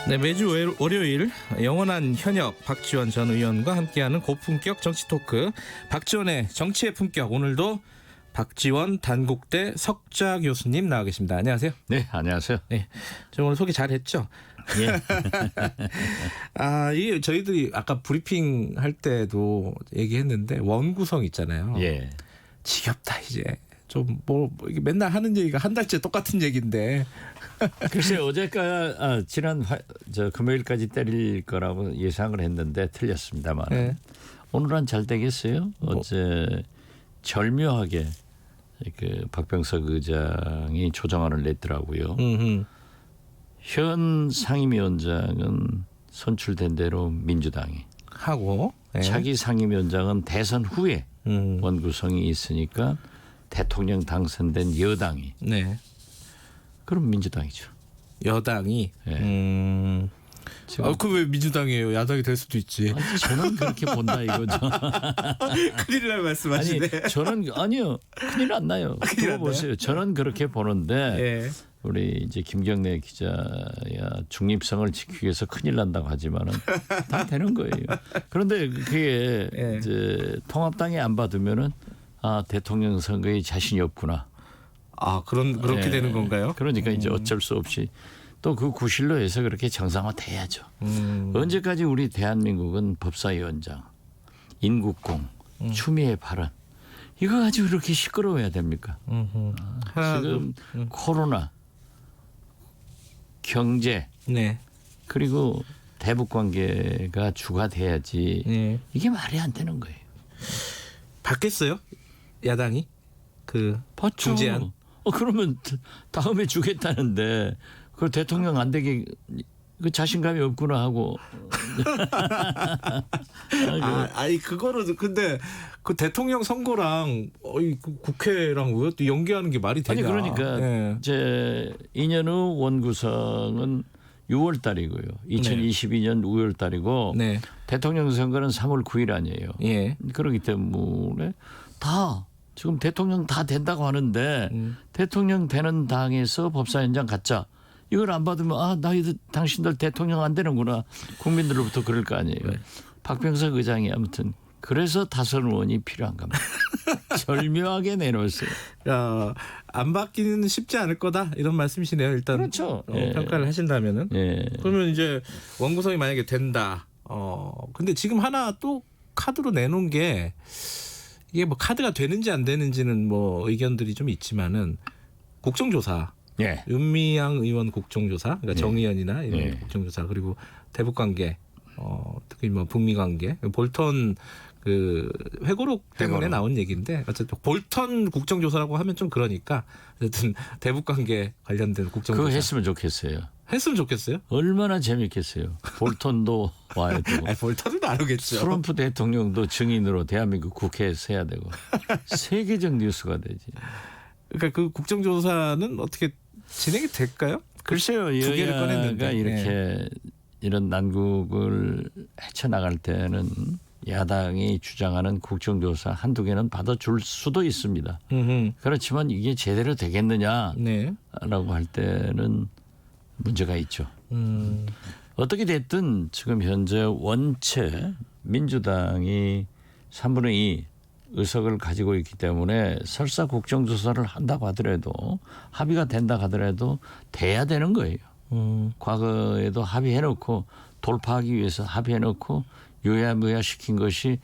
네, 매주 월요일 영원한 현역 박지원 전 의원과 함께하는 고품격 정치 토크 박지원의 정치의 품격. 오늘도 박지원 단국대 석좌 교수님 나와 계십니다. 안녕하세요. 네, 안녕하세요. 네, 저 오늘 소개 잘했죠? 예. 이게 저희들이 아까 브리핑 할 때도 얘기했는데 원구성 있잖아요. 예. 지겹다 이제. 좀 이게 맨날 하는 얘기가 한 달째 똑같은 얘기인데. 글쎄 지난 금요일까지 때릴 거라고 예상을 했는데 틀렸습니다만 네. 오늘은 잘 되겠어요. 어제 절묘하게 그 박병석 의장이 조정안을 냈더라고요. 현 상임위원장은 선출된 대로 민주당이 하고 차기 상임위원장은 대선 후에 원구성이 있으니까 대통령 당선된 여당이 그럼 민주당이죠. 여당이. 그 왜 민주당이에요? 야당이 될 수도 있지. 아니, 저는 그렇게 본다 이거죠. 큰일 날 말씀하시네. 아니요 큰일 안 나요. 들어보세요. 저는 그렇게 보는데 우리 이제 김경래 기자야 중립성을 지키기 위해서 큰일 난다고 하지만은 다 되는 거예요. 그런데 그게 이제 통합당이 안 받으면은 대통령 선거에 자신이 없구나. 그렇게 되는 건가요? 그러니까 이제 어쩔 수 없이 또 그 구실로 해서 그렇게 정상화돼야죠. 언제까지 우리 대한민국은 법사위원장, 인국공, 추미애 발언 이거 가지고 이렇게 시끄러워야 됩니까? 지금 코로나, 경제, 그리고 대북 관계가 주가 돼야지 이게 말이 안 되는 거예요. 받겠어요? 야당이 중재안. 그러면 다음에 주겠다는데 그 대통령 안 되게 그 자신감이 없구나 하고. 그거를 근데 그 대통령 선거랑 그 국회랑 왜 또 연계하는 게 말이 되냐? 아니 그러니까 제 2년 후 원구성은 6월 달이고요. 2022년 6월 달이고 대통령 선거는 3월 9일 아니에요. 그렇기 때문에 지금 대통령 다 된다고 하는데 대통령 되는 당에서 법사위원장 갖자. 이걸 안 받으면 너희들 당신들 대통령 안 되는구나. 국민들로부터 그럴 거 아니에요. 박병석 의장이 아무튼 그래서 다선 의원이 필요한 겁니다. 절묘하게 내놓았어요. 안 받기는 쉽지 않을 거다 이런 말씀이시네요. 일단 그렇죠. 평가를 하신다면은. 그러면 이제 원구성이 만약에 된다. 근데 지금 하나 또 카드로 내놓은 게 이게 뭐 카드가 되는지 안 되는지는 뭐 의견들이 좀 있지만은 국정조사. 윤미향 의원 국정조사, 그러니까 정의연이나 이런 국정조사, 그리고 대북 관계, 특히 뭐 북미 관계, 볼턴 그 회고록 때문에 나온 얘기인데 어쨌든 볼턴 국정조사라고 하면 좀 그러니까 어쨌든 대북 관계 관련된 국정조사. 그거 했으면 좋겠어요. 했으면 좋겠어요. 얼마나 재밌겠어요. 볼턴도 와야 되고. 볼턴은 안 오겠죠. 트럼프 대통령도 증인으로 대한민국 국회에서 해야 되고. 세계적 뉴스가 되지. 그러니까 그 국정조사는 어떻게 진행이 될까요? 글쎄요. 두 개를 꺼냈는데 이렇게 이런 난국을 헤쳐나갈 때는 야당이 주장하는 국정조사 한두 개는 받아줄 수도 있습니다. 그렇지만 이게 제대로 되겠느냐라고 할 때는 문제가 있죠. 어떻게 됐든 지금 현재 원체 민주당이 3분의 2 의석을 가지고 있기 때문에 설사 국정조사를 한다고 하더라도 합의가 된다 하더라도 돼야 되는 거예요. 과거에도 합의해놓고 돌파하기 위해서 합의해놓고 유야무야 시킨 것이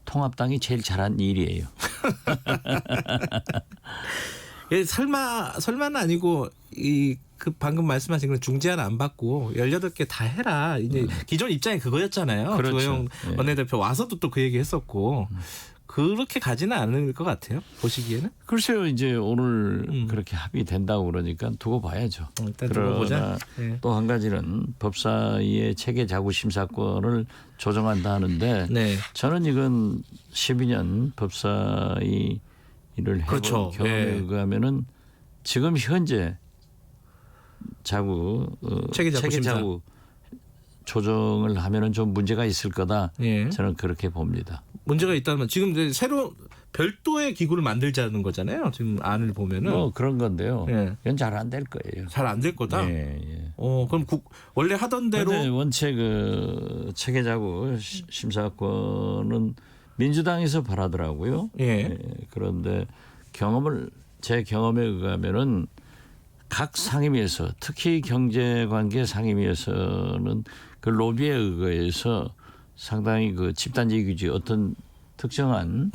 통합당이 제일 잘한 일이에요. 설마는 아니고 그 방금 말씀하신 건 중재안 안 받고 18개 다 해라. 이제 기존 입장이 그거였잖아요. 그렇죠. 조영 원내대표 와서도 또 그 얘기 했었고 그렇게 가지는 않을 것 같아요. 보시기에는. 글쎄요. 이제 오늘 그렇게 합의된다고 그러니까 두고 봐야죠. 일단 두고 보자. 또 한 가지는 법사위의 체계 자구 심사권을 조정한다 하는데 저는 이건 12년 법사위 일을 해본 경험에 의하면은 지금 현재 체계 자구 조정을 하면은 좀 문제가 있을 거다. 저는 그렇게 봅니다. 문제가 있다면 지금 이제 새로 별도의 기구를 만들자는 거잖아요. 지금 안을 보면은. 그런 건데요. 이건 잘 안 될 거예요. 잘 안 될 거다. 그럼 원래 하던 대로 원체 그 체계자구 심사권은 민주당에서 바라더라고요. 예. 그런데 제 경험에 의하면은 각 상임위에서 특히 경제관계 상임위에서는 그 로비에 의거해서 상당히 그 집단지 규제 어떤 특정한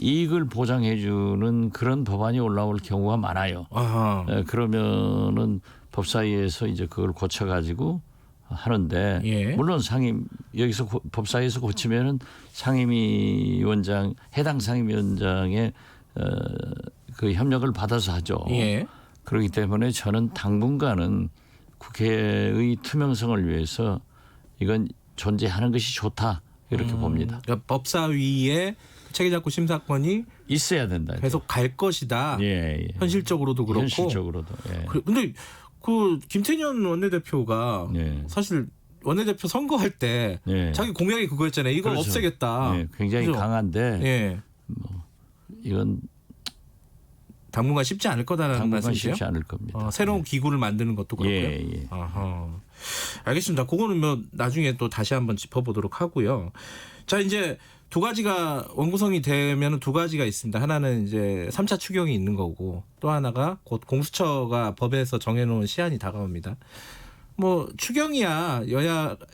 이익을 보장해주는 그런 법안이 올라올 경우가 많아요. 그러면은 법사위에서 이제 그걸 고쳐가지고 하는데 물론 여기서 법사위에서 고치면은 상임위원장 해당 상임위원장의 그 협력을 받아서 하죠. 그렇기 때문에 저는 당분간은 국회의 투명성을 위해서 이건 존재하는 것이 좋다 이렇게 봅니다. 그러니까 법사위에 체계작구 심사권이 있어야 된다. 계속 갈 것이다. 현실적으로도 그렇고. 현실적으로도. 그런데 그 김태년 원내대표가 사실 원내대표 선거할 때 자기 공약이 그거였잖아요. 이걸 없애겠다. 굉장히 그렇죠? 강한데 뭐 이건 당분간 쉽지 않을 거다라는 말씀이세요? 쉽지 않을 겁니다. 새로운 기구를 만드는 것도 그렇고요. 알겠습니다. 그거는 뭐 나중에 또 다시 한번 짚어보도록 하고요. 자, 이제 두 가지가 원구성이 되면 두 가지가 있습니다. 하나는 이제 3차 추경이 있는 거고 또 하나가 곧 공수처가 법에서 정해놓은 시한이 다가옵니다. 뭐 추경이야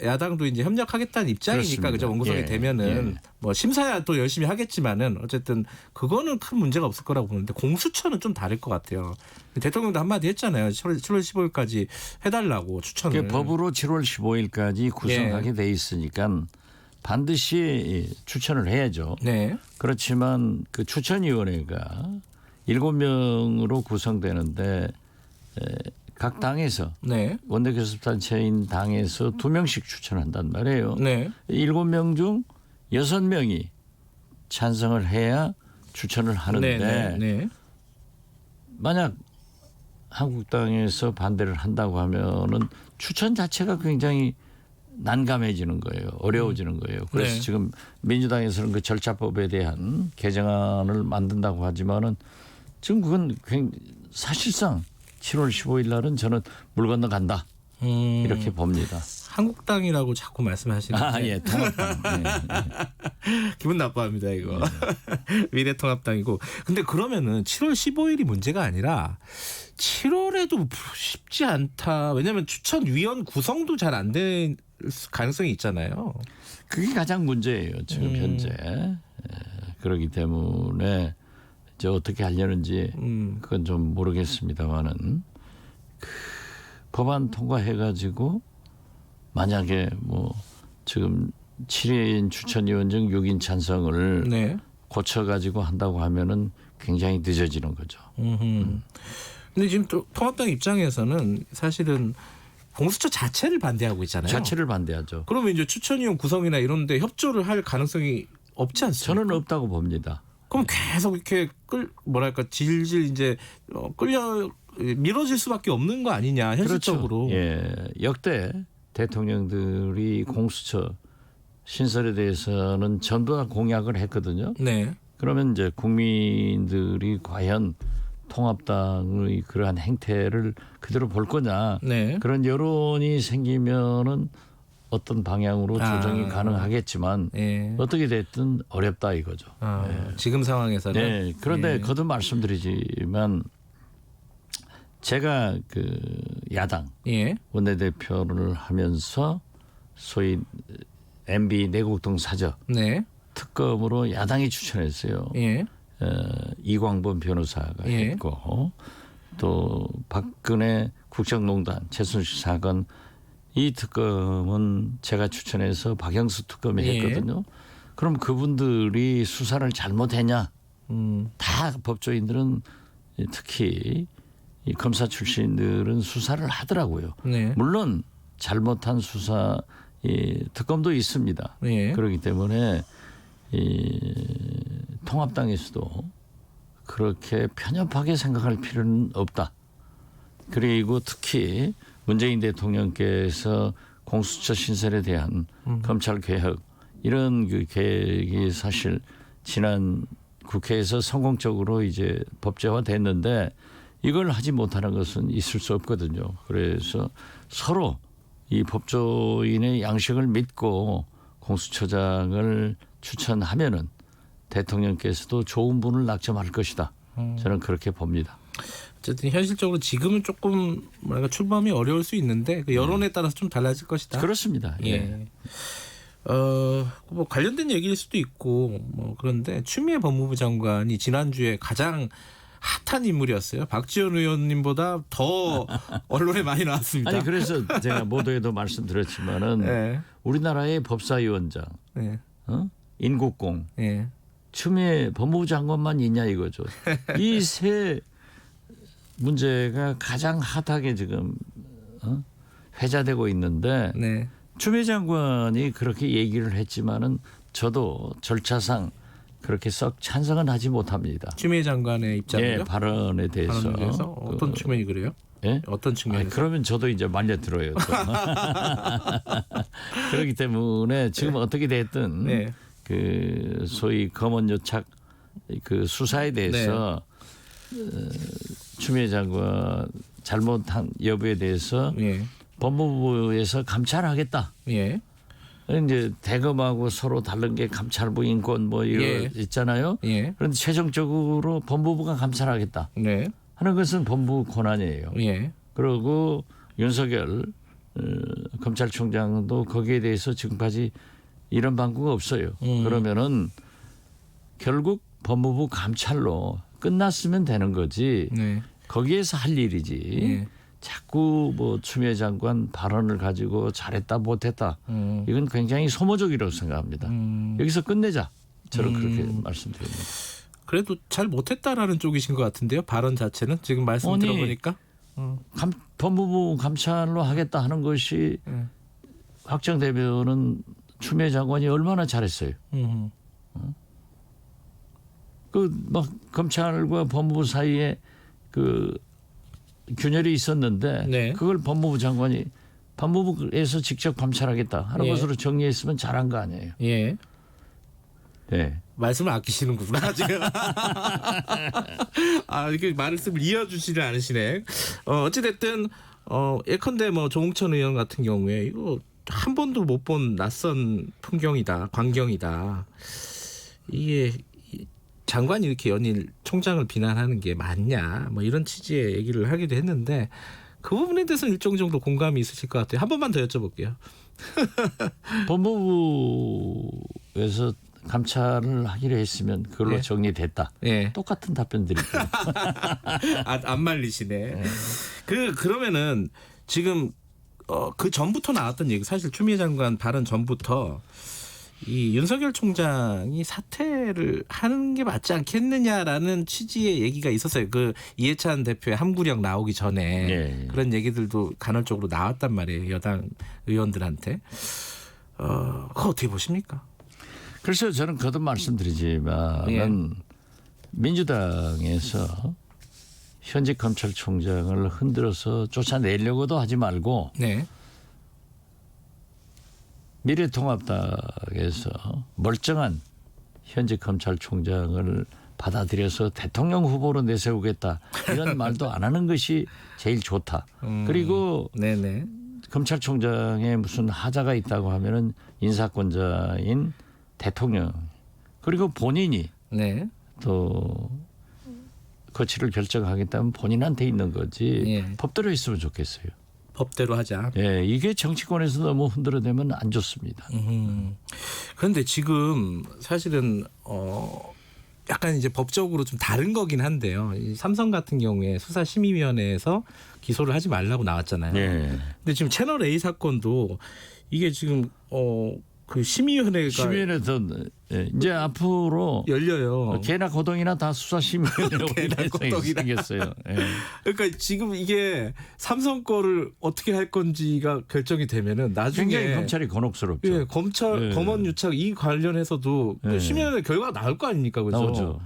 야당도 이제 협력하겠다는 입장이니까 그죠. 원구성이 되면은 뭐 심사야 또 열심히 하겠지만은 어쨌든 그거는 큰 문제가 없을 거라고 보는데 공수처는 좀 다를 것 같아요. 대통령도 한마디 했잖아요. 7월 15일까지 해달라고 추천을. 법으로 7월 15일까지 구성하게 돼 있으니까 반드시 추천을 해야죠. 그렇지만 그 추천위원회가 7명으로 구성되는데 각 당에서 원내교섭단체인 당에서 2명씩 추천한단 말이에요. 7명 중 6명이 찬성을 해야 추천을 하는데 만약 한국당에서 반대를 한다고 하면은 추천 자체가 굉장히 난감해지는 거예요. 어려워지는 거예요. 그래서 지금 민주당에서는 그 절차법에 대한 개정안을 만든다고 하지만은 지금 그건 사실상 7월 15일 날은 저는 물 건너 간다. 이렇게 봅니다. 한국당이라고 자꾸 말씀하시는데. 통합당. 기분 나빠합니다, 이거. 미래통합당이고. 근데 그러면은 7월 15일이 문제가 아니라 7월에도 쉽지 않다. 왜냐하면 추천위원 구성도 잘 안 될 가능성이 있잖아요. 그게 가장 문제예요, 지금 현재. 그렇기 때문에 이제 어떻게 하려는지 그건 좀 모르겠습니다만은 법안 통과해가지고 만약에 뭐 지금 7인 추천위원 중 6인 찬성을 고쳐가지고 한다고 하면은 굉장히 늦어지는 거죠. 근데 지금 또 통합당 입장에서는 사실은 공수처 자체를 반대하고 있잖아요. 자체를 반대하죠. 그러면 이제 추천위원 구성이나 이런 데 협조를 할 가능성이 없지 않습니까? 저는 없다고 봅니다. 그럼 계속 이렇게 질질 이제 밀어질 수밖에 없는 거 아니냐 현실적으로. 그렇죠. 역대 대통령들이 공수처 신설에 대해서는 전부 다 공약을 했거든요. 그러면 이제 국민들이 과연 통합당의 그러한 행태를 그대로 볼 거냐. 그런 여론이 생기면은 어떤 방향으로 조정이 가능하겠지만 어떻게 됐든 어렵다 이거죠. 지금 상황에서는. 그런데 거듭 말씀드리지만 제가 그 야당 원내대표를 하면서 소위 MB 내곡동 사저 특검으로 야당이 추천했어요. 이광범 변호사가 했고 또 박근혜 국정농단 최순실 사건 이 특검은 제가 추천해서 박영수 특검이 했거든요. 그럼 그분들이 수사를 잘못했냐? 다 법조인들은 특히 이 검사 출신들은 수사를 하더라고요. 물론 잘못한 수사 특검도 있습니다. 그렇기 때문에 통합당에서도 그렇게 편협하게 생각할 필요는 없다. 그리고 특히 문재인 대통령께서 공수처 신설에 대한 검찰 개혁 이런 그 계획이 사실 지난 국회에서 성공적으로 이제 법제화됐는데 이걸 하지 못하는 것은 있을 수 없거든요. 그래서 서로 이 법조인의 양식을 믿고 공수처장을 추천하면은 대통령께서도 좋은 분을 낙점할 것이다. 저는 그렇게 봅니다. 어쨌든 현실적으로 지금은 조금 뭐랄까 출범이 어려울 수 있는데 그 여론에 따라서 좀 달라질 것이다. 그렇습니다. 예. 예. 뭐 관련된 얘기일 수도 있고 뭐 그런데 추미애 법무부 장관이 지난주에 가장 핫한 인물이었어요. 박지원 의원님보다 더 언론에 많이 나왔습니다. 아니 그래서 제가 모두에도 말씀드렸지만은 네. 우리나라의 법사위원장, 네. 인국공, 네. 추미애 법무부 장관만 있냐 이거죠. 이 세 문제가 가장 핫하게 지금 회자되고 있는데 네. 추미애 장관이 그렇게 얘기를 했지만은 저도 절차상 그렇게 썩 찬성은 하지 못합니다. 추미애 장관의 입장이요? 예, 발언에 대해서. 어떤 측면이 그래요? 예? 어떤 측면에서? 그러면 저도 이제 말려들어요. 그렇기 때문에 지금 어떻게 됐든 네. 그 소위 검언유착 그 수사에 대해서 추미애 장관 잘못한 여부에 대해서 법무부에서 감찰하겠다. 예. 이제 대검하고 서로 다른 게 감찰부 인권 뭐 이런 있잖아요. 그런데 최종적으로 법무부가 감찰하겠다 하는 것은 법무부 권한이에요. 그리고 윤석열 검찰총장도 거기에 대해서 지금까지 이런 방구가 없어요. 그러면은 결국 법무부 감찰로 끝났으면 되는 거지. 거기에서 할 일이지. 자꾸 뭐 추미애 장관 발언을 가지고 잘했다 못했다. 이건 굉장히 소모적이라고 생각합니다. 여기서 끝내자. 저는 그렇게 말씀드립니다. 그래도 잘 못했다라는 쪽이신 것 같은데요. 발언 자체는 지금 말씀 들어보니까. 법무부 감찰로 하겠다 하는 것이 확정되면은 추미애 장관이 얼마나 잘했어요. 그 막 검찰과 법무부 사이에 그 균열이 있었는데 그걸 법무부 장관이 법무부에서 직접 감찰하겠다 하는 것으로 정리했으면 잘한 거 아니에요. 예. 네. 말씀을 아끼시는구나 지금. 이렇게 말씀을 이어주지를 않으시네. 어찌됐든 예컨대 뭐 조홍천 의원 같은 경우에 이거 한 번도 못 본 낯선 풍경이다, 광경이다. 이게 장관이 이렇게 연일 총장을 비난하는 게 맞냐, 뭐 이런 취지의 얘기를 하기도 했는데 그 부분에 대해서는 일정 정도 공감이 있으실 것 같아요. 한 번만 더 여쭤볼게요. 법무부에서 감찰을 하기로 했으면 그걸로 정리됐다. 똑같은 답변 드릴게요. 안 말리시네. 그러면은 지금 그 전부터 나왔던 얘기, 사실 추미애 장관 발언 전부터 이 윤석열 총장이 사퇴를 하는 게 맞지 않겠느냐라는 취지의 얘기가 있었어요. 그 이해찬 대표의 함구령 나오기 전에 그런 얘기들도 간헐적으로 나왔단 말이에요. 여당 의원들한테. 그거 어떻게 보십니까? 글쎄요, 저는 거듭 말씀드리지만 민주당에서 현직 검찰총장을 흔들어서 쫓아내려고도 하지 말고 미래통합당에서 멀쩡한 현직 검찰총장을 받아들여서 대통령 후보로 내세우겠다 이런 말도 안 하는 것이 제일 좋다. 그리고 검찰총장에 무슨 하자가 있다고 하면은 인사권자인 대통령 그리고 본인이 또 거취를 결정하겠다면 본인한테 있는 거지 법대로 했으면 좋겠어요. 법대로 하자. 이게 정치권에서 너무 흔들어대면 안 좋습니다. 그런데 지금 사실은 약간 이제 법적으로 좀 다른 거긴 한데요. 이 삼성 같은 경우에 수사심의위원회에서 기소를 하지 말라고 나왔잖아요. 근데 지금 채널 A 사건도 이게 지금 그 심의위원회가 이제 앞으로 열려요. 개나 고동이나 다 수사심의위원회로 생겼어요. 그러니까 지금 이게 삼성 거를 어떻게 할 건지가 결정이 되면은 나중에 굉장히 검찰이 곤혹스럽죠. 검찰 검언 유착 이 관련해서도 심의위원회 결과가 나올 거 아닙니까, 그죠? 나오죠.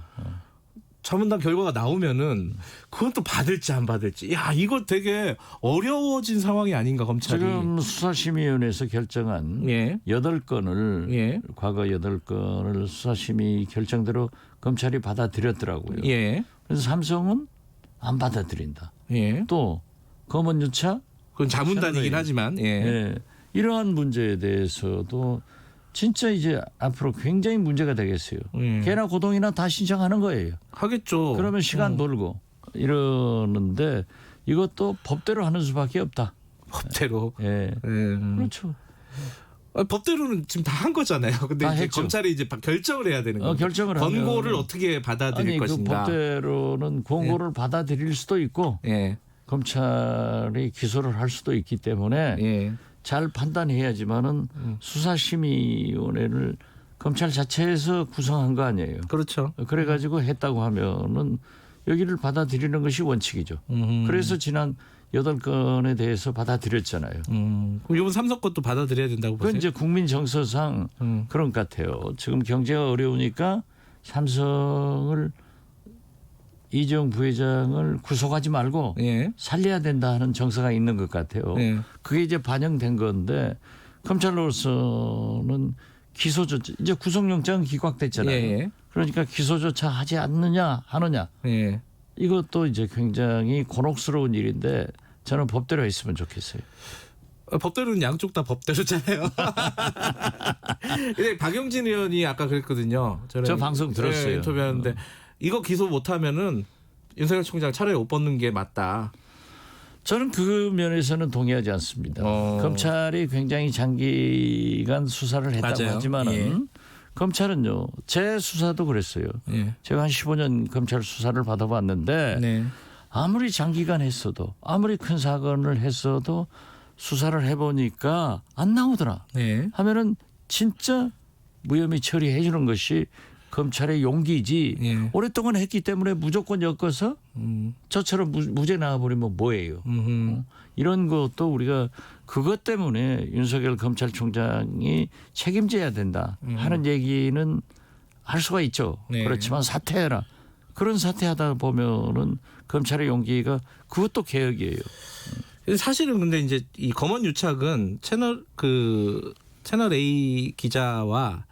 자문단 결과가 나오면은 그건 또 받을지 안 받을지. 야, 이거 되게 어려워진 상황이 아닌가, 검찰이. 지금 수사심의위원회에서 결정한 8건을 과거 8건을 수사심의 결정대로 검찰이 받아들였더라고요. 그래서 삼성은 안 받아들인다. 예. 또 검언 유착 그건 자문단이긴 하지만 예. 이러한 문제에 대해서도 진짜 이제 앞으로 굉장히 문제가 되겠어요. 개나 고동이나 다 신청하는 거예요. 하겠죠. 그러면 시간 벌고 이러는데 이것도 법대로 하는 수밖에 없다. 법대로. 예. 그렇죠. 법대로는 지금 다 한 거잖아요. 근데 이제 검찰이 이제 결정을 해야 되는 거예요. 결정을 권고를 어떻게 받아들일 것인가. 그 법대로는 권고를 받아들일 수도 있고 검찰이 기소를 할 수도 있기 때문에 잘 판단해야지만은 수사심의위원회를 검찰 자체에서 구성한 거 아니에요. 그렇죠. 그래가지고 했다고 하면은 여기를 받아들이는 것이 원칙이죠. 그래서 지난 8건에 대해서 받아들였잖아요. 그럼 이번 삼성 것도 받아들여야 된다고 보세요? 그건 이제 국민 정서상 그런 것 같아요. 지금 경제가 어려우니까 삼성을 이재용 부회장을 구속하지 말고 살려야 된다 하는 정서가 있는 것 같아요. 그게 이제 반영된 건데 검찰로서는 기소조차 이제 구속영장 기각됐잖아요. 그러니까 기소조차 하지 않느냐 하느냐. 이것도 이제 굉장히 곤혹스러운 일인데 저는 법대로 했으면 좋겠어요. 법대로는 양쪽 다 법대로잖아요. 근데 박용진 의원이 아까 그랬거든요. 저 방송 들었어요. 인터뷰하는데 이거 기소 못하면은 윤석열 총장 차라리 옷 벗는 게 맞다. 저는 그 면에서는 동의하지 않습니다. 검찰이 굉장히 장기간 수사를 했다고 하지만은 검찰은요. 제 수사도 그랬어요. 제가 한 15년 검찰 수사를 받아봤는데 아무리 장기간 했어도 아무리 큰 사건을 했어도 수사를 해보니까 안 나오더라 하면은 진짜 무혐의 처리해 주는 것이 검찰의 용기지 오랫동안 했기 때문에 무조건 엮어서 저처럼 무죄 나와버리면 뭐예요. 이런 것도 우리가 그것 때문에 윤석열 검찰총장이 책임져야 된다 하는 얘기는 할 수가 있죠. 그렇지만 사퇴해라. 그런 사퇴하다 보면은 검찰의 용기가 그것도 개혁이에요. 사실은 근데 이제 이 검언 유착은 채널 A 기자와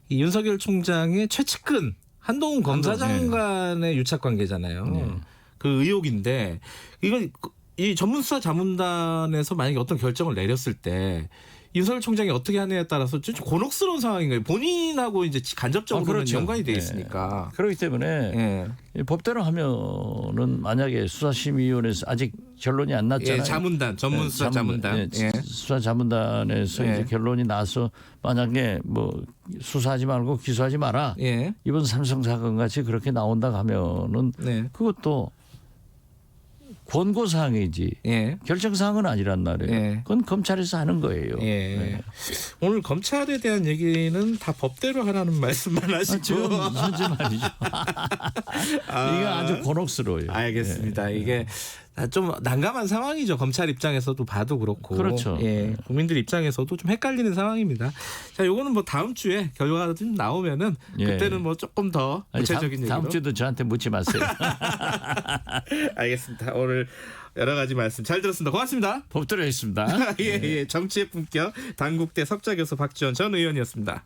이 윤석열 총장의 최측근 한동훈 검사장관의 유착 관계잖아요. 그 의혹인데 이건 이 전문수사 자문단에서 만약에 어떤 결정을 내렸을 때 윤석열 총장이 어떻게 하느냐에 따라서 좀 곤혹스러운 상황인 거예요. 본인하고 이제 간접적으로는 그렇죠. 연관이 돼 있으니까. 그렇기 때문에 법대로 하면은 만약에 수사심의위원회에서 아직 결론이 안 났잖아요. 자문단, 전문수사 자문단. 수사 자문단에서 이제 결론이 나서 만약에 뭐 수사하지 말고 기소하지 마라. 이번 삼성 사건 같이 그렇게 나온다 하면은 그것도 권고사항이지 결정사항은 아니란 말이에요. 그건 검찰에서 하는 거예요. 오늘 검찰에 대한 얘기는 다 법대로 하라는 말씀만 하시고. 지금 현재 말이죠. 이게 아주 곤혹스러워요. 알겠습니다. 이게 좀 난감한 상황이죠. 검찰 입장에서도 봐도 그렇고. 그렇죠. 국민들 입장에서도 좀 헷갈리는 상황입니다. 자, 요거는 뭐 다음 주에 결과가 좀 나오면은 그때는 뭐 조금 더 구체적인 얘기로. 다음 주도 저한테 묻지 마세요. 알겠습니다. 오늘 여러 가지 말씀 잘 들었습니다. 고맙습니다. 법대로 했습니다. 정치의 품격 당국대 석좌교수 박지원 전 의원이었습니다.